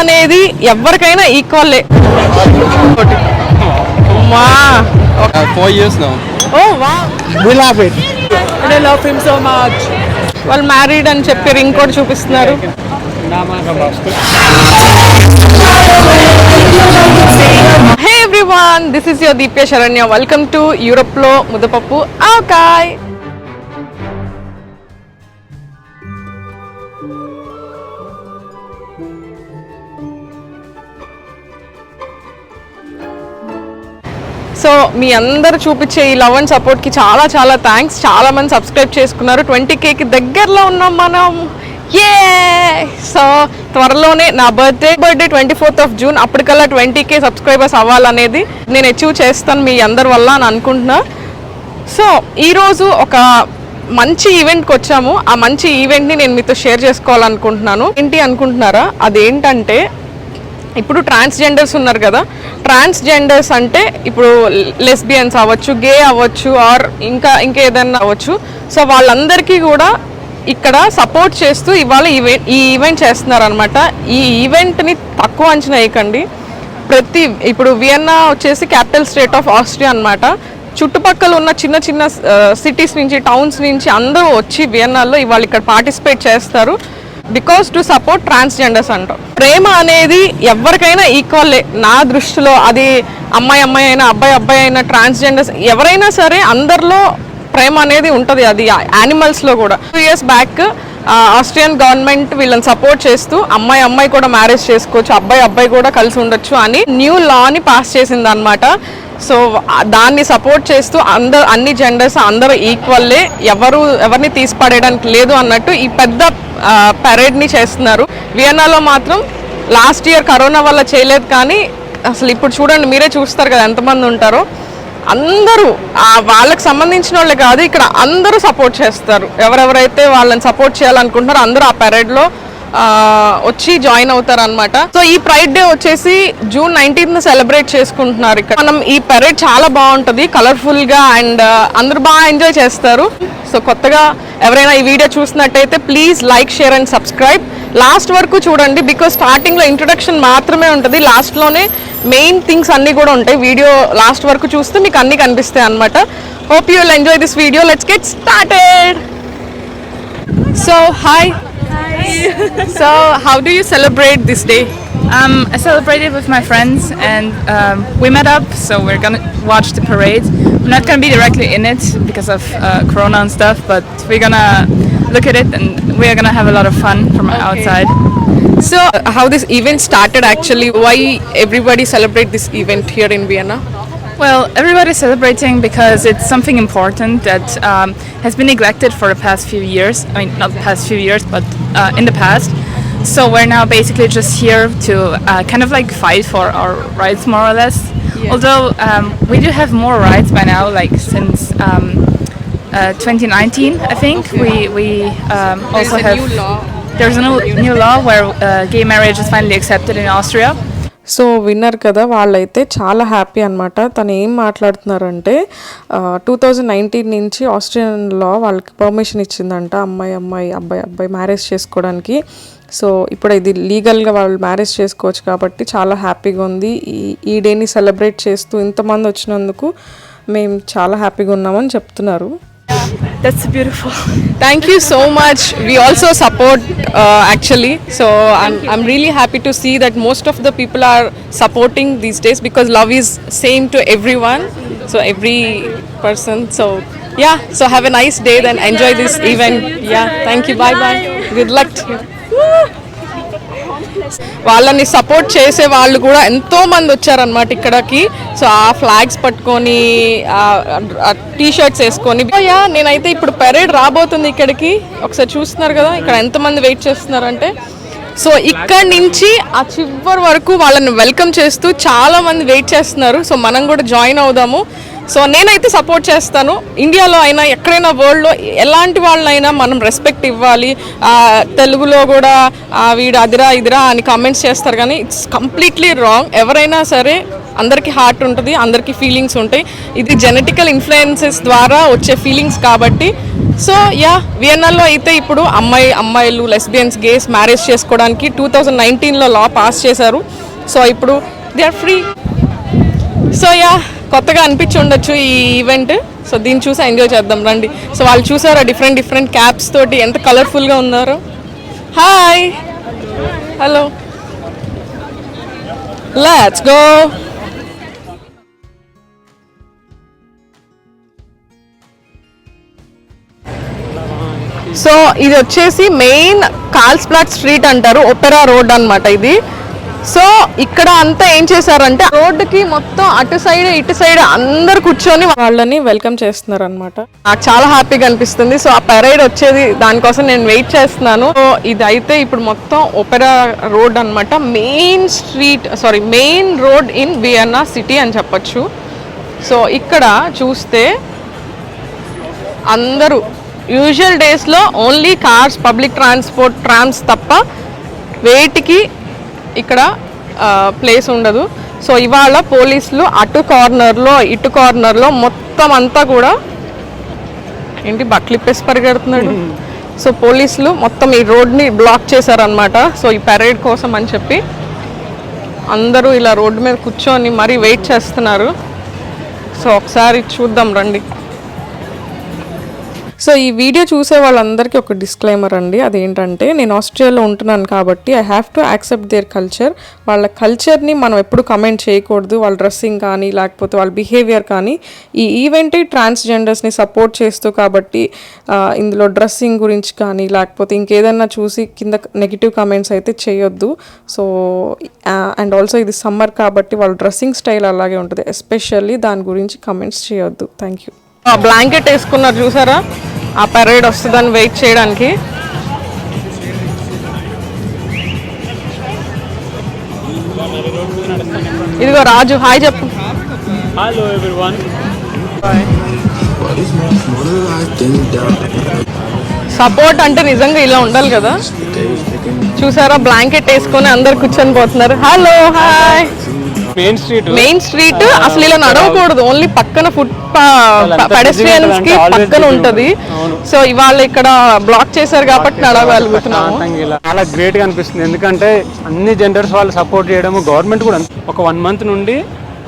అనేది ఎవరికైనా ఈక్వల్లే. 4 years now. Oh wow. We love it. And I love him so much. వాళ్ళు married అని చెప్పి రింగ్ కూడా చూపిస్తున్నారు. Hey everyone, this is your Deepya Sharanya. Welcome to Europe lo Mudapappu Avkai. So మీ అందరు చూపించే ఈ లవ్ అండ్ సపోర్ట్కి చాలా చాలా థ్యాంక్స్. చాలా మంది సబ్స్క్రైబ్ చేసుకున్నారు. 20Kకి దగ్గరలో ఉన్నాం మనం. సో త్వరలోనే నా బర్త్డే 24th of June, అప్పటికల్లా 20K సబ్స్క్రైబర్స్ అవ్వాలనేది నేను అచీవ్ చేస్తాను మీ అందరి వల్ల అని అనుకుంటున్నా. సో ఈరోజు ఒక మంచి ఈవెంట్కి వచ్చాము. ఆ మంచి ఈవెంట్ని నేను మీతో షేర్ చేసుకోవాలనుకుంటున్నాను. ఏంటి అనుకుంటున్నారా? అదేంటంటే ఇప్పుడు ట్రాన్స్జెండర్స్ ఉన్నారు కదా. ట్రాన్స్జెండర్స్ అంటే ఇప్పుడు లెస్బియన్స్ అవ్వచ్చు, గే అవ్వచ్చు, ఆర్ ఇంకా ఏదైనా అవ్వచ్చు. సో వాళ్ళందరికీ కూడా ఇక్కడ సపోర్ట్ చేస్తూ ఇవాళ ఈ ఈవెంట్ చేస్తున్నారు అనమాట. ఈ ఈవెంట్ని తక్కువ అంచనా వేయకండి. ఇప్పుడు వియన్నా వచ్చేసి క్యాపిటల్ స్టేట్ ఆఫ్ ఆస్ట్రియా అనమాట. చుట్టుపక్కల ఉన్న చిన్న చిన్న సిటీస్ నుంచి, టౌన్స్ నుంచి అందరూ వచ్చి వియన్నాలో ఇవాళ ఇక్కడ పార్టిసిపేట్ చేస్తారు. బికాస్ టు సపోర్ట్ ట్రాన్స్జెండర్స్ అంటాం. ప్రేమ అనేది ఎవరికైనా ఈక్వల్లే నా దృష్టిలో. అది అమ్మాయి అయినా, అబ్బాయి అయినా, ట్రాన్స్జెండర్స్ ఎవరైనా సరే అందరిలో ప్రేమ అనేది ఉంటుంది. అది యానిమల్స్లో కూడా. 2 years బ్యాక్ ఆస్ట్రియన్ గవర్నమెంట్ వీళ్ళని సపోర్ట్ చేస్తూ అమ్మాయి కూడా మ్యారేజ్ చేసుకోవచ్చు, అబ్బాయి కూడా కలిసి ఉండొచ్చు అని న్యూ లాని పాస్ చేసింది అనమాట. సో దాన్ని సపోర్ట్ చేస్తూ అన్ని జెండర్స్ అందరూ ఈక్వల్లే, ఎవరిని తీసి పడేయడానికి లేదు అన్నట్టు ఈ పెద్ద పెరేడ్ని చేస్తున్నారు. వియన్నాలో మాత్రం లాస్ట్ ఇయర్ కరోనా వల్ల చేయలేదు, కానీ అసలు ఇప్పుడు చూడండి, మీరే చూస్తారు కదా ఎంతమంది ఉంటారో. అందరూ వాళ్ళకి సంబంధించిన వాళ్ళే కాదు, ఇక్కడ అందరూ సపోర్ట్ చేస్తారు. ఎవరెవరైతే వాళ్ళని సపోర్ట్ చేయాలనుకుంటున్నారో అందరూ ఆ పెరేడ్లో వచ్చి జాయిన్ అవుతారు అనమాట. సో ఈ ప్రైడ్ డే వచ్చేసి June 19th సెలబ్రేట్ చేసుకుంటున్నారు ఇక్కడ. మనం ఈ పెరేడ్ చాలా బాగుంటుంది, కలర్ఫుల్గా, అండ్ అందరూ బాగా ఎంజాయ్ చేస్తారు. సో కొత్తగా ఎవరైనా ఈ వీడియో చూసినట్టయితే please like, share and subscribe. Last వరకు చూడండి, బికాస్ స్టార్టింగ్లో ఇంట్రొడక్షన్ మాత్రమే ఉంటుంది, లాస్ట్లోనే మెయిన్ థింగ్స్ అన్నీ కూడా ఉంటాయి. వీడియో లాస్ట్ వరకు చూస్తే మీకు అన్నీ కనిపిస్తాయి అనమాట. Hope you will enjoy this video. Let's get started. So hi. So how do you celebrate this day? I celebrated with my friends and we met up, so we're gonna watch the parade. We're not gonna be directly in it because of Corona and stuff, but we're gonna look at it and we're gonna have a lot of fun from outside. So how this event started actually? Why everybody celebrate this event here in Vienna? Well, everybody's celebrating because it's something important that has been neglected for the past few years. I mean, not the past few years, but in the past. So we're now basically just here to kind of like fight for our rights, more or less. Yeah. Although we do have more rights by now, like since 2019, I think. Okay. We also have new law. There's a new law where gay marriage is finally accepted in Austria. So winner కదా, వాళ్ళైతే చాలా happy అనమాట. తను ఏం మాట్లాడుతున్నారంటే 2019 నుంచి Austrian లా వాళ్ళకి permission ఇచ్చిందంట అమ్మాయి అబ్బాయి మ్యారేజ్ చేసుకోవడానికి. సో ఇప్పుడు ఇది లీగల్గా వాళ్ళు మ్యారేజ్ చేసుకోవచ్చు కాబట్టి చాలా హ్యాపీగా ఉంది. ఈ డేని సెలబ్రేట్ చేస్తూ ఇంతమంది వచ్చినందుకు మేము చాలా హ్యాపీగా ఉన్నామని చెప్తున్నారు. That's beautiful. Thank you so much. We also support actually. So I'm really happy to see that most of the people are supporting these days because love is same to everyone. So every person. So yeah. So have a nice day. Then enjoy this event. Yeah. Thank you. Bye bye. Good luck to you. వాళ్ళని support చేసే వాళ్ళు కూడా ఎంతో మంది వచ్చారనమాట ఇక్కడికి. So ఆ flags పట్టుకొని, టీ-షర్ట్స్ వేసుకొని. నేనైతే ఇప్పుడు పెరేడ్ రాబోతుంది ఇక్కడికి. ఒకసారి చూస్తున్నారు కదా ఇక్కడ ఎంతమంది వెయిట్ చేస్తున్నారంటే. సో ఇక్కడి నుంచి ఆ చివరి వరకు వాళ్ళని వెల్కమ్ చేస్తూ చాలా మంది వెయిట్ చేస్తున్నారు. సో మనం కూడా జాయిన్ అవుదాము. సో నేనైతే సపోర్ట్ చేస్తాను. ఇండియాలో అయినా ఎక్కడైనా వరల్డ్లో ఎలాంటి వాళ్ళైనా మనం రెస్పెక్ట్ ఇవ్వాలి. తెలుగులో కూడా వీడు అదిరా ఇదిరా అని కామెంట్స్ చేస్తారు, కానీ ఇట్స్ కంప్లీట్లీ రాంగ్. ఎవరైనా సరే అందరికీ హార్ట్ ఉంటుంది, అందరికీ ఫీలింగ్స్ ఉంటాయి. ఇది జెనెటికల్ ఇన్ఫ్లుయెన్సెస్ ద్వారా వచ్చే ఫీలింగ్స్ కాబట్టి. సో యా, వియన్నాలో అయితే ఇప్పుడు అమ్మాయిలు లెస్బియన్స్ గేస్ మ్యారేజ్ చేసుకోవడానికి 2019లో లా పాస్ చేశారు. సో ఇప్పుడు they are free. So yeah, కొత్తగా అనిపించి ఉండొచ్చు ఈ ఈవెంట్. సో దీన్ని చూసి ఎంజాయ్ చేద్దాం రండి. సో వాళ్ళు చూసారా డిఫరెంట్ క్యాప్స్ తోటి ఎంత కలర్ఫుల్గా ఉన్నారో. Hi, hello, let's go. So ఇది వచ్చేసి మెయిన్ కార్ల్స్బ్లాట్ స్ట్రీట్ అంటారు, ఒపెరా రోడ్ అన్నమాట ఇది. సో ఇక్కడ అంతా ఏం చేశారంటే రోడ్డుకి మొత్తం అటు సైడ్ ఇటు సైడ్ అందరు కూర్చొని వాళ్ళని వెల్కమ్ చేస్తున్నారు అనమాట. నాకు చాలా హ్యాపీగా అనిపిస్తుంది. సో ఆ పెరైడ్ వచ్చేది దానికోసం నేను వెయిట్ చేస్తున్నాను. సో ఇది అయితే ఇప్పుడు మొత్తం ఒపెరా రోడ్ అనమాట, main road in Vienna city అని చెప్పొచ్చు. సో ఇక్కడ చూస్తే అందరూ యూజువల్ డేస్లో only cars, public transport, trams తప్ప వేటికి ఇక్కడ ప్లేస్ ఉండదు. సో ఇవాళ పోలీసులు అటు కార్నర్లో ఇటు కార్నర్లో మొత్తం అంతా కూడా ఏంటి బట్టలిప్పేసి పరిగెడుతున్నాడు. సో పోలీసులు మొత్తం ఈ రోడ్ని బ్లాక్ చేశారనమాట. సో ఈ పెరేడ్ కోసం అని చెప్పి అందరూ ఇలా రోడ్డు మీద కూర్చొని మరీ వెయిట్ చేస్తున్నారు. సో ఒకసారి చూద్దాం రండి. సో ఈ వీడియో చూసే వాళ్ళందరికీ ఒక డిస్క్లైమర్ అండి. అదేంటంటే నేను ఆస్ట్రేలియాలో ఉంటున్నాను కాబట్టి I have to accept their culture. వాళ్ళ కల్చర్ని మనం ఎప్పుడు కమెంట్ చేయకూడదు, వాళ్ళ డ్రెస్సింగ్ కానీ లేకపోతే వాళ్ళ బిహేవియర్ కానీ. ఈ ఈవెంట్ ట్రాన్స్జెండర్స్ని సపోర్ట్ చేస్తూ కాబట్టి ఇందులో డ్రెస్సింగ్ గురించి కానీ లేకపోతే ఇంకేదన్నా చూసి కింద నెగిటివ్ కమెంట్స్ అయితే చేయొద్దు. సో అండ్ ఆల్సో ఇది సమ్మర్ కాబట్టి వాళ్ళ డ్రెస్సింగ్ స్టైల్ అలాగే ఉంటుంది, ఎస్పెషల్లీ దాని గురించి కమెంట్స్ చేయొద్దు. Thank you. బ్లాంకెట్ వేసుకున్నారు చూసారా, ఆ పెరేడ్ వస్తుందని వెయిట్ చేయడానికి. ఇదిగో రాజు, హాయ్ చెప్పు. Hello everyone. సపోర్ట్ అంటే నిజంగా ఇలా ఉండాలి కదా. చూసారా, బ్లాంకెట్ వేసుకొని అందరు కూర్చొని పోతున్నారు. Hello, hi. మెయిన్ స్ట్రీట్ అసలు ఇలా నడవకూడదు, ఓన్లీ పక్కన పెడెస్ట్రియన్స్ కి పక్కన ఉంటది. సో ఇవాళ ఇక్కడ బ్లాక్ చేశారు కాబట్టి నడవగలుగుతున్నాము. చాలా గ్రేట్ గా అనిపిస్తుంది, ఎందుకంటే అన్ని జెండర్స్ వాళ్ళు సపోర్ట్ చేయడము. గవర్నమెంట్ కూడా ఒక 1 month నుండి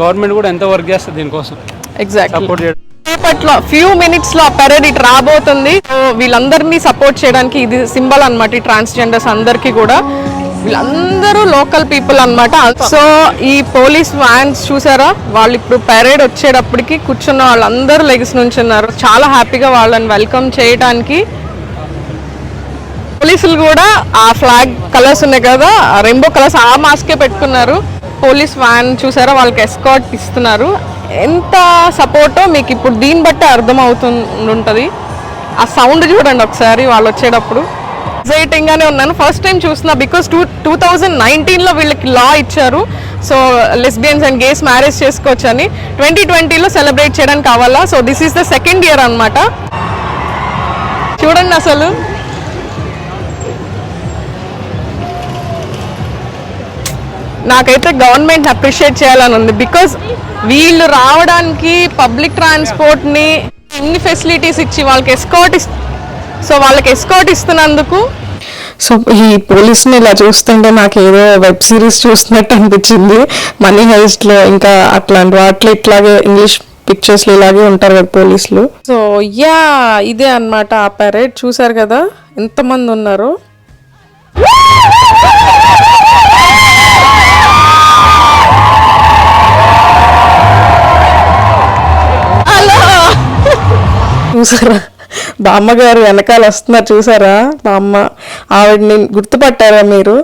గవర్నమెంట్ కూడా ఎంత వర్క్ చేస్తుంది దీనికోసం. ఎగ్జాక్ట్లీ. సపోర్ట్ చేయడం ఫ్యూ మినిట్స్ లో పెరేడ్ ఇటు రాబోతుంది. వీళ్ళందరినీ సపోర్ట్ చేయడానికి ఇది సింబల్ అన్నమాట. ఈ ట్రాన్స్జెండర్స్ అందరికీ కూడా వీళ్ళందరూ లోకల్ పీపుల్ అన్నమాట. సో ఈ పోలీస్ వ్యాన్స్ చూసారా, వాళ్ళు ఇప్పుడు పెరేడ్ వచ్చేటప్పటికి కూర్చున్న వాళ్ళందరూ లెగ్స్ నుంచి ఉన్నారు. చాలా హ్యాపీగా వాళ్ళని వెల్కమ్ చేయడానికి. పోలీసులు కూడా ఆ ఫ్లాగ్ కలర్స్ ఉన్నాయి కదా, రెయిన్బో కలర్స్, ఆ మాస్కే పెట్టుకున్నారు. పోలీస్ వ్యాన్ చూసారా, వాళ్ళకి ఎస్కార్ట్ ఇస్తున్నారు. ఎంత సపోర్టో మీకు ఇప్పుడు దీన్ని బట్టి అర్థమవుతుంటుంది. ఆ సౌండ్ చూడండి ఒకసారి వాళ్ళు వచ్చేటప్పుడు. ఎక్సైటింగ్ గానే ఉన్నాను. ఫస్ట్ టైం చూస్తున్నా, బికాస్ 2019లో వీళ్ళకి లా ఇచ్చారు. So lesbians and gays marriage చేసుకోవచ్చు అని 2020లో సెలబ్రేట్ చేయడానికి కావాలా. So this is the 2nd year అన్నమాట. చూడండి అసలు నాకైతే గవర్నమెంట్ అప్రిషియేట్ చేయాలని ఉంది. బికాస్ వీళ్ళు రావడానికి పబ్లిక్ ట్రాన్స్పోర్ట్ని ఇన్ని ఫెసిలిటీస్ ఇచ్చి వాళ్ళకి ఎస్కార్ట్ ఇస్తున్నందుకు. సో ఈ పోలీస్ని ఇలా చూస్తుంటే నాకు ఏదో వెబ్ సిరీస్ చూస్తున్నట్టు అనిపించింది. మనీ హైస్ట్లో ఇంకా అట్లాంటి వాటిలో ఇట్లాగే ఇంగ్లీష్ పిక్చర్స్లో ఇలాగే ఉంటారు కదా పోలీసులు. సో యా, ఇదే అన్నమాట ఆ పెరేడ్. చూసారు కదా ఎంతమంది ఉన్నారు. చూసారా, బామ్మగారు వెనకాల వస్తున్నారు చూసారా. బామ్మ, ఆవిడని గుర్తుపట్టారా మీరు?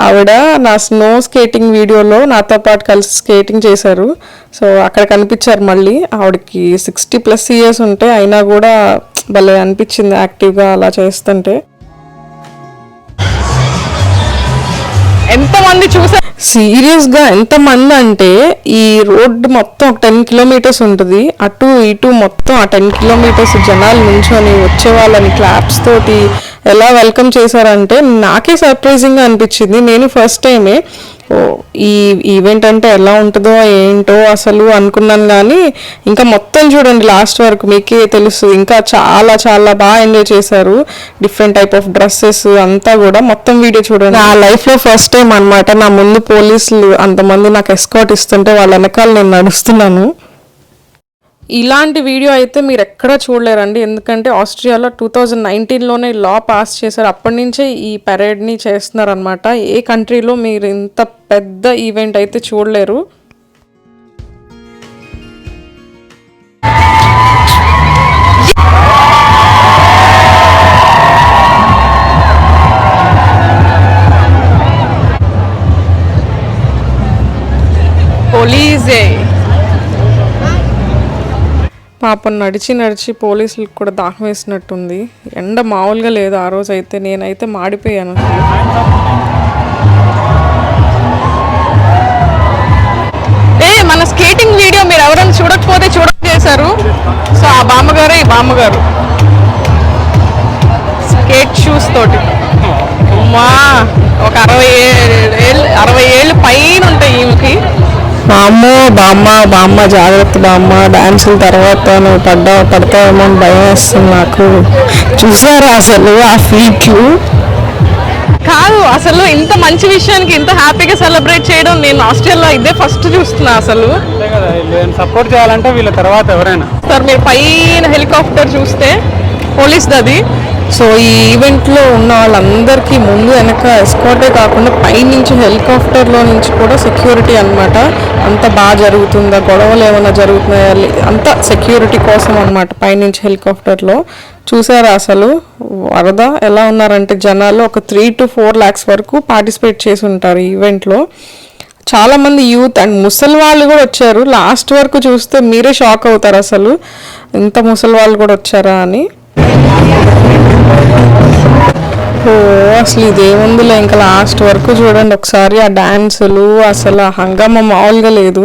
ఆవిడ నా స్నో స్కేటింగ్ వీడియోలో నాతో పాటు కలిసి స్కేటింగ్ చేశారు. సో అక్కడ కనిపించారు మళ్ళీ. ఆవిడకి 60+ years ఉంటాయి, అయినా కూడా భలే అనిపించింది యాక్టివ్గా అలా చేస్తుంటే. ఎంతమంది చూసారు సీరియస్గా, ఎంతమంది అంటే ఈ రోడ్డు మొత్తం 10 kilometers ఉంటుంది. అటు ఇటు మొత్తం ఆ 10 kilometers జనాలు నుంచొని వచ్చే వాళ్ళని క్లాప్స్ తోటి ఎలా వెల్కమ్ చేశారంటే నాకే సర్ప్రైజింగ్గా అనిపించింది. నేను ఫస్ట్ టైమే ఈ ఈవెంట్ అంటే ఎలా ఉంటుందో ఏంటో అసలు అనుకున్నాను, కానీ ఇంకా మొత్తం చూడండి లాస్ట్ వరకు మీకే తెలుస్తుంది. ఇంకా చాలా చాలా బాగా ఎంజాయ్ చేశారు. డిఫరెంట్ టైప్ ఆఫ్ డ్రెస్సెస్ అంతా కూడా మొత్తం వీడియో చూడండి. నా లైఫ్లో ఫస్ట్ టైం అనమాట నా ముందు పోలీసులు అంతమంది నాకు ఎస్కాట్ ఇస్తుంటే వాళ్ళ వెనకాల నేను నడుస్తున్నాను. ఇలాంటి వీడియో అయితే మీరు ఎక్కడా చూడలేరండి, ఎందుకంటే ఆస్ట్రియాలో 2019లోనే లా పాస్ చేశారు. అప్పటి నుంచే ఈ పెరేడ్ని చేస్తున్నారనమాట. ఏ కంట్రీలో మీరు ఇంత పెద్ద ఈవెంట్ అయితే చూడలేరు. పోలీసే పాపం నడిచి నడిచి పోలీసులకు కూడా దాహం వేసినట్టుంది. ఎండ మామూలుగా లేదు ఆ రోజు అయితే. నేనైతే మాడిపోయాను. మన స్కేటింగ్ వీడియో మీరు ఎవరైనా చూడకపోతే చేశారు. సో ఆ బామ్మగారు ఈ బామ్మగారు స్కేట్ షూస్ తోటి అమ్మా ఒక 60 ఏళ్ళు పైన ఉంటాయి ఈమెకి. బామ్మో బామ్మ జాగ్రత్త బామ్మ, డాన్సుల తర్వాత నువ్వు పడతావేమో అని భయం వేస్తుంది నాకు. చూసారా అసలు ఆ ఫీట్లు? కాదు అసలు ఇంత మంచి విషయానికి ఇంత హ్యాపీగా సెలబ్రేట్ చేయడం నేను ఆస్ట్రేలియాలో ఇదే ఫస్ట్ చూస్తున్నా అసలు. సపోర్ట్ చేయాలంటే వీళ్ళ తర్వాత ఎవరైనా సార్ మీరు పైన హెలికాప్టర్ చూస్తే పోలీస్ది. సో ఈ ఈవెంట్లో ఉన్న వాళ్ళందరికీ ముందు వెనక ఎస్కార్టే కాకుండా పైనుంచి హెలికాప్టర్లో నుంచి కూడా సెక్యూరిటీ అనమాట. అంత బాగా జరుగుతుందా, గొడవలు ఏమైనా జరుగుతున్నాయా, అంత సెక్యూరిటీ కోసం అనమాట పైనుంచి హెలికాప్టర్లో. చూసారా అసలు వరద ఎలా ఉన్నారంటే జనాలు ఒక 3 to 4 lakhs వరకు పార్టిసిపేట్ చేసి ఉంటారు ఈ ఈవెంట్లో. చాలామంది యూత్ అండ్ ముసలి వాళ్ళు కూడా వచ్చారు. లాస్ట్ వరకు చూస్తే మీరే షాక్ అవుతారు అసలు ఇంత ముసలి వాళ్ళు కూడా వచ్చారా అని. అసలు ఇదేముందిలే ఇంకా లాస్ట్ వరకు చూడండి ఒకసారి. ఆ డాన్సులు అసలు ఆ హంగామా మామూలుగా లేదు.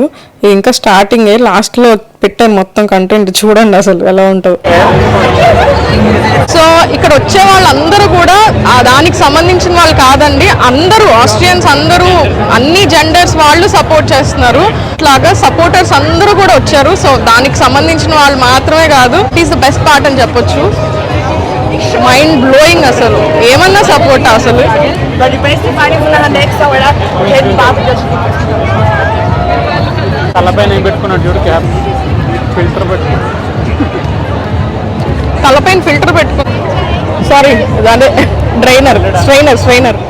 ఇంకా స్టార్టింగే, లాస్ట్లో పెట్టాను మొత్తం కంటెంట్ చూడండి అసలు ఎలా ఉంటుంది. సో ఇక్కడ వచ్చే వాళ్ళందరూ కూడా దానికి సంబంధించిన వాళ్ళు కాదండి, అందరూ ఆస్ట్రియన్స్ అందరూ అన్ని జెండర్స్ వాళ్ళు సపోర్ట్ చేస్తున్నారు. ఇట్లాగా సపోర్టర్స్ అందరూ కూడా వచ్చారు. సో దానికి సంబంధించిన వాళ్ళు మాత్రమే కాదు, it is the best part అని చెప్పొచ్చు. మైండ్ బ్లోయింగ్ అసలు, ఏమన్నా సపోర్ట్ అసలు. తలపైన పెట్టుకున్నాడు చూడు క్యాప్, ఫిల్టర్ పెట్టుకున్నాడు. తలపైన ఫిల్టర్ పెట్టుకో, సారీ అదే స్ట్రైనర్.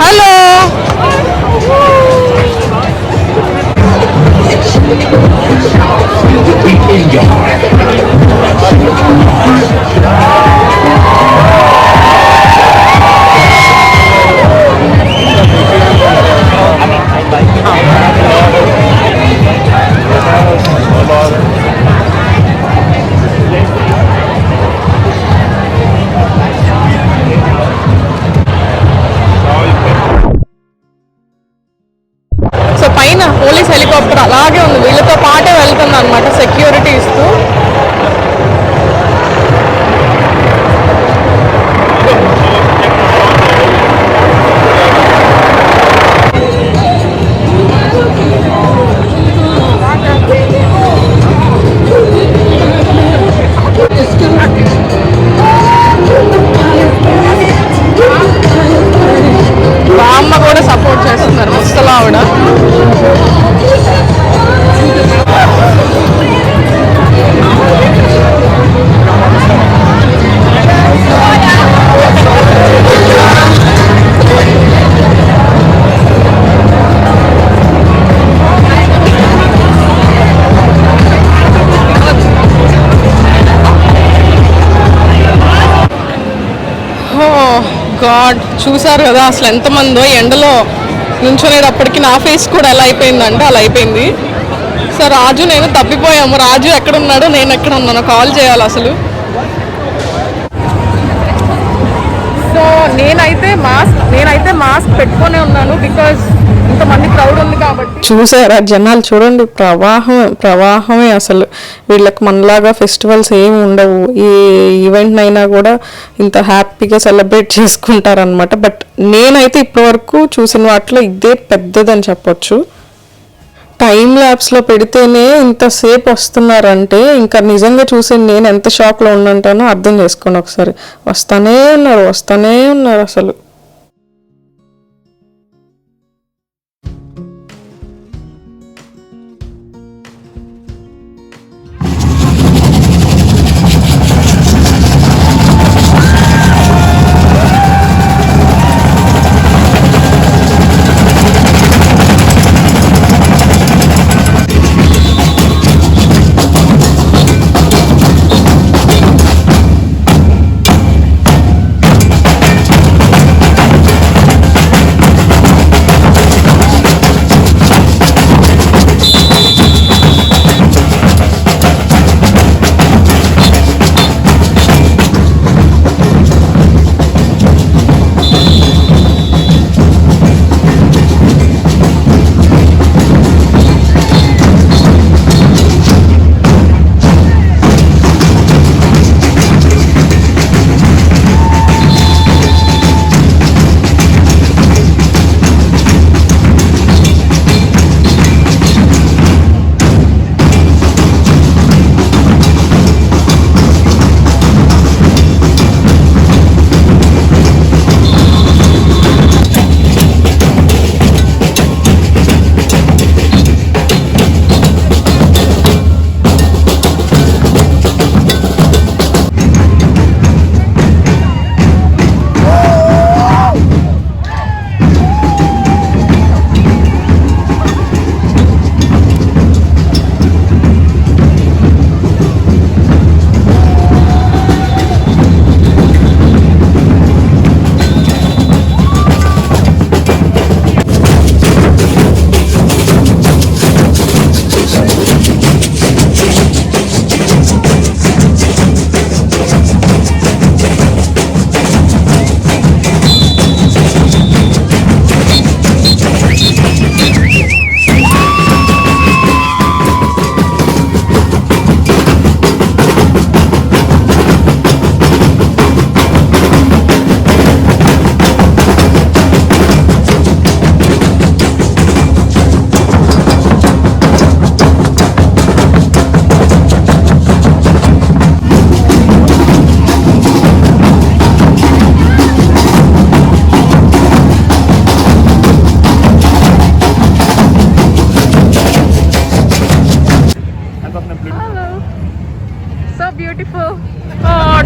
హలో పోలీస్ హెలికాప్టర్ అలాగే ఉంది, వీళ్ళతో పాటే వెళ్తుంది అనమాట సెక్యూరిటీ ఇస్తూ. బామ్మ కూడా సపోర్ట్ చేస్తున్నారు ముస్తలా ఆవిడ. గాడ్, చూసారు కదా అసలు ఎంతమందో ఎండలో నుంచునేటప్పటికి నా ఫేస్ కూడా ఎలా అయిపోయిందంటే అలా అయిపోయింది. సో రాజు నేను తప్పిపోయాము. రాజు ఎక్కడున్నాడో నేను ఎక్కడ ఉన్నానో కాల్ చేయాలి అసలు. సో నేనైతే మాస్క్ పెట్టుకునే ఉన్నాను, బికాజ్ ఇంతమంది క్రౌడ్ ఉంది కాబట్టి. చూసారా జనాలు చూడండి, ప్రవాహమే అసలు. వీళ్ళకి మనలాగా ఫెస్టివల్స్ ఏమి ఉండవు, ఏ ఈవెంట్ అయినా కూడా ఇంత హ్యాపీగా సెలబ్రేట్ చేసుకుంటారనమాట. బట్ నేనైతే ఇప్పటివరకు చూసిన వాటిలో ఇదే పెద్దదని చెప్పొచ్చు. టైం ల్యాబ్స్లో పెడితేనే ఇంతసేపు వస్తున్నారంటే ఇంకా నిజంగా చూసి నేను ఎంత షాక్లో ఉండంటానో అర్థం చేసుకోండి ఒకసారి. వస్తూనే ఉన్నారు అసలు.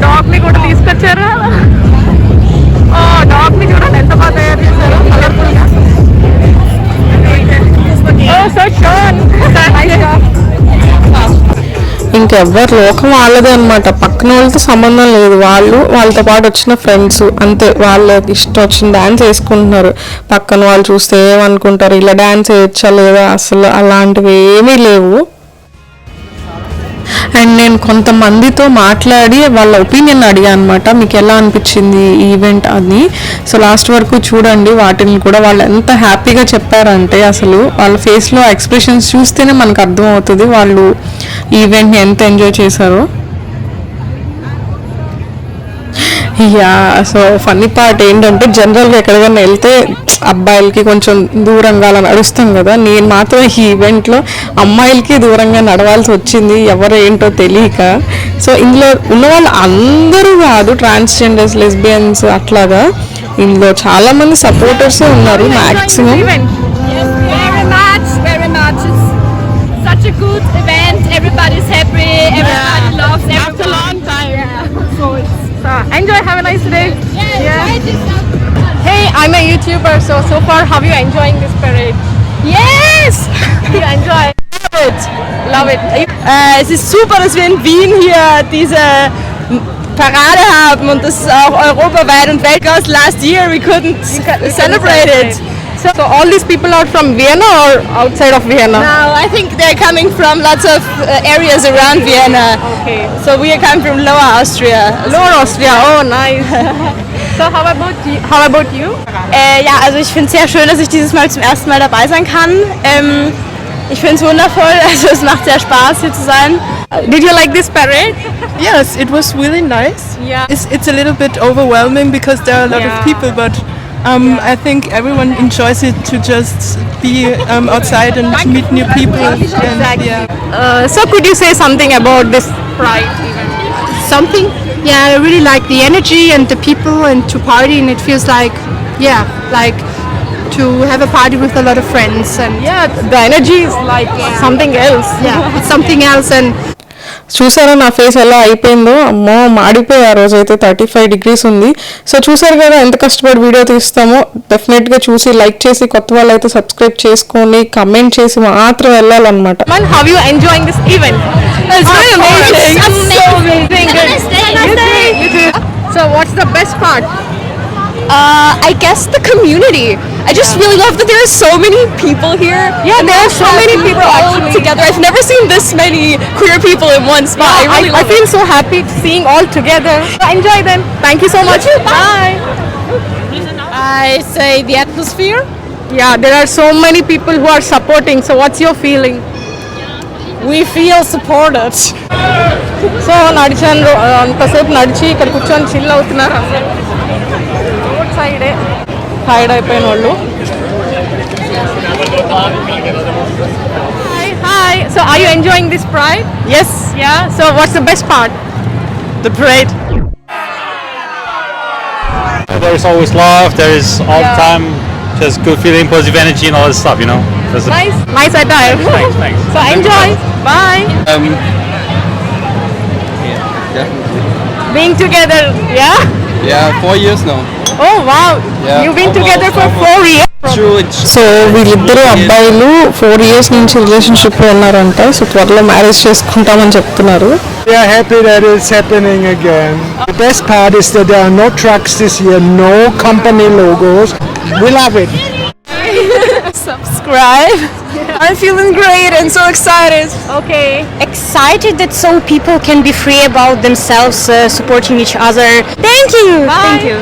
డాగ్ ని కూడా తీసుకొచ్చారు. డాగ్ ని చూడండి ఎంత బాగా తయారు చేశారు, కలర్ఫుల్ గా. ఇంకెవ్వరు లోకం వాళ్ళదే అనమాట, పక్కన వాళ్ళతో సంబంధం లేదు. వాళ్ళతో పాటు వచ్చిన ఫ్రెండ్స్ అంతే, వాళ్ళకి ఇష్టం వచ్చిన డాన్స్ వేసుకుంటున్నారు. పక్కన వాళ్ళు చూస్తే ఏమనుకుంటారు, ఇలా డాన్స్ వేయచ్చా లేదా, అసలు అలాంటివి ఏమీ లేవు. అండ్ నేను కొంతమందితో మాట్లాడి వాళ్ళ ఒపీనియన్ అడిగా అనమాట, మీకు ఎలా అనిపించింది ఈ ఈవెంట్ అని. సో లాస్ట్ వరకు చూడండి వాటిని కూడా. వాళ్ళు ఎంత హ్యాపీగా చెప్పారంటే అసలు వాళ్ళ ఫేస్లో ఎక్స్ప్రెషన్స్ చూస్తేనే మనకు అర్థమవుతుంది వాళ్ళు ఈవెంట్ని ఎంత ఎంజాయ్ చేశారో. యా, సో ఫన్నీ పార్ట్ ఏంటంటే జనరల్గా ఎక్కడికైనా వెళ్తే అబ్బాయిలకి కొంచెం దూరంగా అలా నడుస్తాం కదా, నేను మాత్రం ఈ ఈవెంట్లో అమ్మాయిలకి దూరంగా నడవాల్సి వచ్చింది, ఎవరు ఏంటో తెలియక. సో ఇందులో ఉన్న వాళ్ళు అందరూ కాదు, ట్రాన్స్జెండర్స్, లెస్బియన్స్ అట్లాగా. ఇందులో చాలా మంది సపోర్టర్సే ఉన్నారు maximum. Such a good event. Everybody's happy. Everybody loves everyone. After a long time. So it's enjoy. Have a nice day. Hey, I'm a YouTuber. So far, how are you enjoying this parade? yes. You enjoy? Love it. Es ist super, dass wir in Wien hier diese Parade haben und das auch europaweit und weltweit. Last year we couldn't celebrate it. So all these people are from Vienna or outside of Vienna? No, I think they're coming from lots of areas around Vienna. Okay. So we are coming from Lower Austria. Lower Austria. Oh, nice. So how about you? Ja, also ich finde es sehr schön, dass ich dieses Mal zum ersten Mal dabei sein kann. Ich finde es wundervoll, also es macht sehr Spaß hier zu sein. Did you like this parade? Yes, it was really nice. Yeah. It's a little bit overwhelming because there are a lot Yeah. of people, but I think everyone enjoys it to just be outside and to meet new people. And, yeah. So could you say something about this pride event? Something. Yeah, I really like the energy and the people and to party, and it feels like, yeah, like to have a party with a lot of friends, and Yeah, the energy is like something else. yeah, it's something else. And చూసారా నా face ఎలా అయిపోయిందో, అమ్మో మాడిపోయి ఆ రోజు అయితే 35 degrees ఉంది. So చూసారు కదా ఎంత కష్టపడి వీడియో తీస్తామో. డెఫినెట్గా చూసి లైక్ చేసి కొత్త వాళ్ళు అయితే సబ్స్క్రైబ్ చేసుకొని కమెంట్ చేసి మాత్రం వెళ్ళాలన్నమాట. How you enjoying this event? It's very amazing. It's so amazing. So what's the best part? I guess the community. I just really love that there are so many people here. Yeah, and there are so many people all actually. together. I've never seen this many queer people in one spot. I really I love feel it. so happy seeing all together. So enjoy then. Thank you so much. Bye. I say the atmosphere. Yeah, there are so many people who are supporting. So what's your feeling? We feel supported. So నడిచాను అంతసేపు నడిచి ఇక్కడ కూర్చొని chill అవుతున్నారు. Road సైడే tired అయిపోయిన వాళ్ళు. Hi. So are you enjoying this pride? Yes, yeah. So what's the best part? the parade. There is always love. There is all the time just good feeling, positive energy, and all this stuff. You know. Nice attire. Thanks. So enjoy. Bye. Yeah, definitely. Being together. Yeah. Yeah, 4 years now. Oh wow. Yeah, You've been almost, together for almost. 4 years. True. It's so వీళ్ళిద్దరు అబ్బాయిలు 4 years నుంచి relationship లో ఉన్నారంట. So త్వరలో marriage చేసుకుంటామని చెప్తున్నారు. We are happy that it's happening again. The best part is that there are no trucks this year, no company logos. We love it. Subscribe. I'm feeling great and so excited. Okay. Excited that so people can be free about themselves, supporting each other. Thank you. Thank you.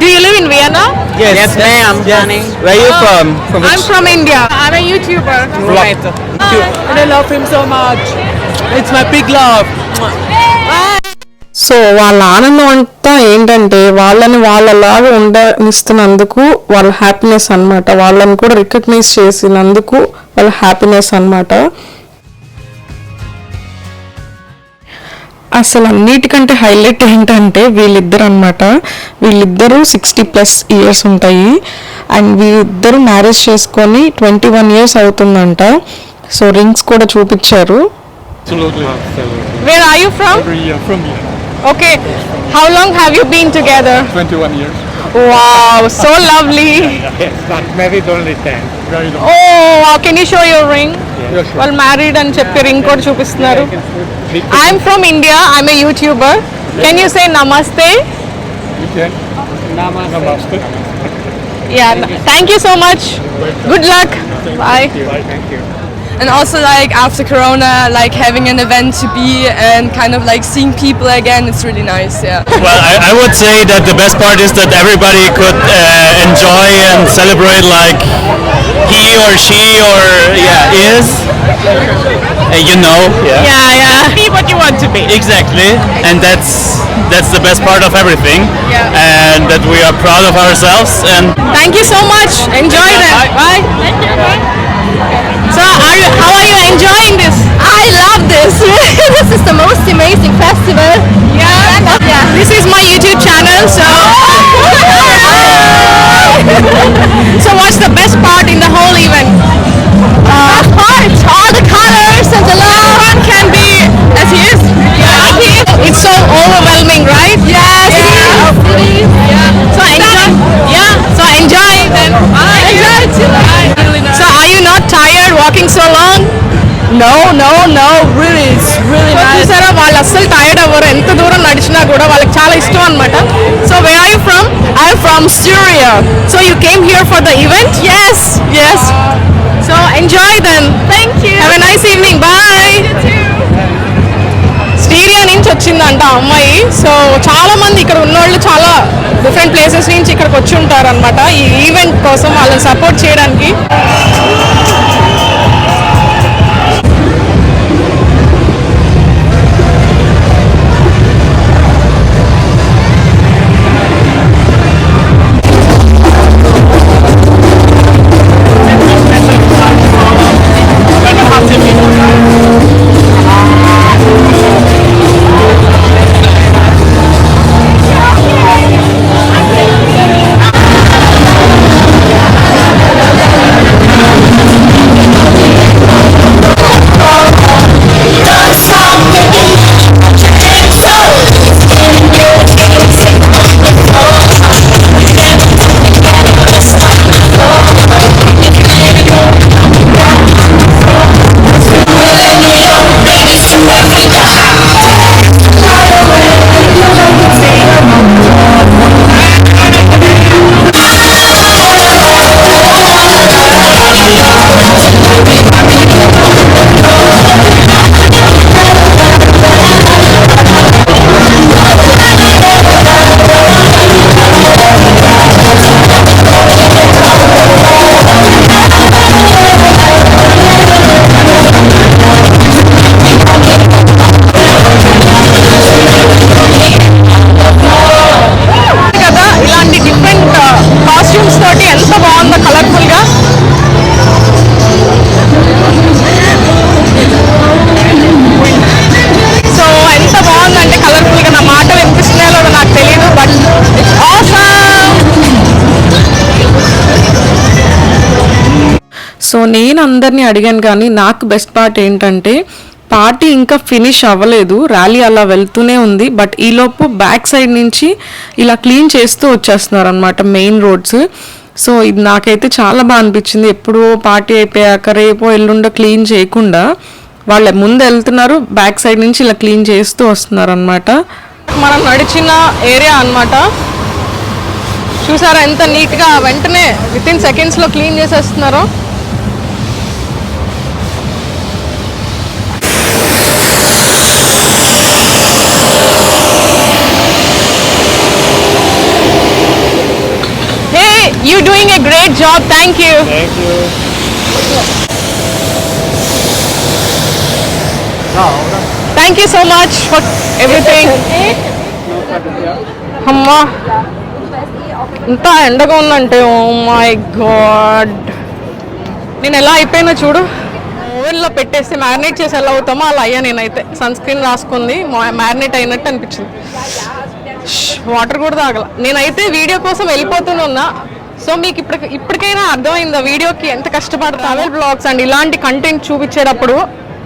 Do you live in Vienna? yes, ma'am. Where are you from? I'm from India. I'm a YouTuber. Right. And I love him so much. It's my big love. So వాళ్ళ ఆనందం అంతా ఏంటంటే వాళ్ళని వాళ్ళలాగా ఉండనిస్తున్నందుకు వాళ్ళ happiness అన్నమాట. వాళ్ళని కూడా రికగ్నైజ్ చేసినందుకు వాళ్ళ హ్యాపీనెస్ అన్నమాట. అసలు అన్నిటికంటే హైలైట్ ఏంటంటే వీళ్ళిద్దరు అన్నమాట. వీళ్ళిద్దరూ 60+ years ఉంటాయి. అండ్ వీళ్ళిద్దరు మ్యారేజ్ చేసుకొని 21 years అవుతుందంట. సో రింగ్స్ కూడా చూపించారు. Absolutely. Where are you from? From here. Okay. How long have you been together? 21 years. Wow, so lovely. Yes, but married only 10. Very long. Oh, can you show your ring? Yeah, sure. వాళ్ళు married అని చెప్పి ring కూడా చూపిస్తున్నారు. I'm from India. I'm a YouTuber. Can you say namaste? You can. Namaste. Yeah. Thank you so much. Good luck. Bye. Thank you. And also like after Corona, like having an event to be and kind of like seeing people again, it's really nice. Yeah. Well, I would say that the best part is that everybody could enjoy and celebrate like he or she or is. You know. Yeah. Be what you want to be. Exactly, and that's the best part of everything. And that we are proud of ourselves and. Thank you so much. Enjoy them. Bye. Thank you. Bye. So, how are you enjoying this? I love this. This is the most amazing festival. Yeah. This is my YouTube channel. So, so what's the best part in the whole event? All the colors and the love. Everyone can be as he is. Yeah. It's so overwhelming, right? Yes. So enjoy. Yeah. So enjoy then. Bye. Enjoy too. So are you not tired walking so long? No. Really, it's really nice. చూసారా వాళ్ళు అస్సలు tired అవ్వరు. ఎంత దూరం నడిచినా కూడా వాళ్ళకి చాలా ఇష్టం అన్నమాట. So where are you from? I'm from Syria. So you came here for the event? Yes. So enjoy then. Thank you. Have a nice evening. Bye. You too. Stereo నుంచి వచ్చిందంట ఆ అమ్మాయి. సో చాలా మంది ఇక్కడ ఉన్నోళ్ళు చాలా డిఫరెంట్ ప్లేసెస్ నుంచి ఇక్కడికి వచ్చి ఉంటారు అనమాట ఈ ఈవెంట్ కోసం, వాళ్ళని సపోర్ట్ చేయడానికి. సో నేను అందరినీ అడిగాను, కానీ నాకు బెస్ట్ పార్ట్ ఏంటంటే పార్టీ ఇంకా ఫినిష్ అవ్వలేదు, ర్యాలీ అలా వెళ్తూనే ఉంది. బట్ ఈలోపు బ్యాక్ సైడ్ నుంచి ఇలా క్లీన్ చేస్తూ వచ్చేస్తున్నారు అనమాట మెయిన్ రోడ్స్. సో ఇది నాకైతే చాలా బాగా అనిపించింది. ఎప్పుడో పార్టీ అయిపోయాక రేపో ఎల్లుండో క్లీన్ చేయకుండా వాళ్ళ ముందు వెళ్తున్నారు, బ్యాక్ సైడ్ నుంచి ఇలా క్లీన్ చేస్తూ వస్తున్నారు అనమాట. మనం నడిచిన ఏరియా అనమాట, చూసారా ఎంత నీట్గా వెంటనే వితిన్ సెకండ్స్లో క్లీన్ చేసేస్తున్నారు. You're doing a great job. Thank you. Thank you. Thank you so much for everything. అమ్మా ఇంత ఎండగా ఉందంటే, ఓ మై గాడ్. నేను ఎలా అయిపోయినా చూడు, ఓవెన్లో పెట్టేసి మ్యారినేట్ చేసి ఎలా అవుతామో అలా అయ్యా. నేనైతే సన్ స్క్రీన్ రాసుకుంది, మ్యారినేట్ అయినట్టు అనిపించింది. వాటర్ కూడా తాగల. నేనైతే వీడియో కోసం వెళ్ళిపోతూనే ఉన్నా. సో మీకు ఇప్పటికైనా అర్థమైందా వీడియోకి ఎంత కష్టపడతాం. ట్రావెల్ బ్లాగ్స్ అండ్ ఇలాంటి కంటెంట్ చూపించేటప్పుడు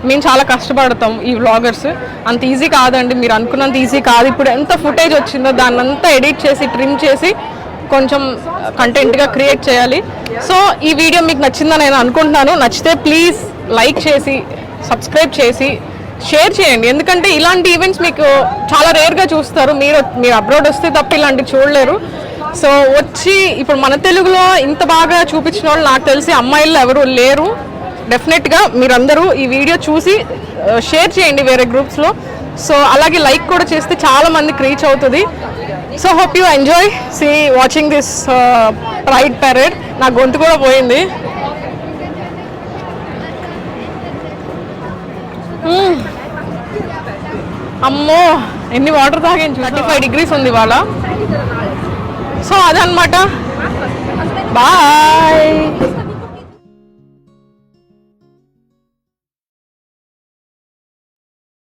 మేము చాలా కష్టపడతాం. ఈ వ్లాగర్స్ అంత ఈజీ కాదండి, మీరు అనుకున్నంత ఈజీ కాదు. ఇప్పుడు ఎంత ఫుటేజ్ వచ్చిందో దాన్ని అంతా ఎడిట్ చేసి ట్రిమ్ చేసి కొంచెం కంటెంట్గా క్రియేట్ చేయాలి. సో ఈ వీడియో మీకు నచ్చిందని నేను అనుకుంటున్నాను. నచ్చితే ప్లీజ్ లైక్ చేసి సబ్స్క్రైబ్ చేసి షేర్ చేయండి. ఎందుకంటే ఇలాంటి ఈవెంట్స్ మీకు చాలా రేర్గా చూస్తారు. మీరు అబ్రాడ్ వస్తే తప్ప ఇలాంటివి చూడలేరు. సో వచ్చి ఇప్పుడు మన తెలుగులో ఇంత బాగా చూపించిన వాళ్ళు నాకు తెలిసి అమ్మాయిలు ఎవరు లేరు. డెఫినెట్గా మీరందరూ ఈ వీడియో చూసి షేర్ చేయండి వేరే గ్రూప్స్లో. సో అలాగే లైక్ కూడా చేస్తే చాలా మందికి రీచ్ అవుతుంది. So hope you enjoy see watching this pride parade. నా గొంతు కూడా పోయింది. అమ్మో ఎన్ని వాటర్ తాగాను. 35 degrees ఉంది ఇవాళ. సో అదనమాట. బాయ్.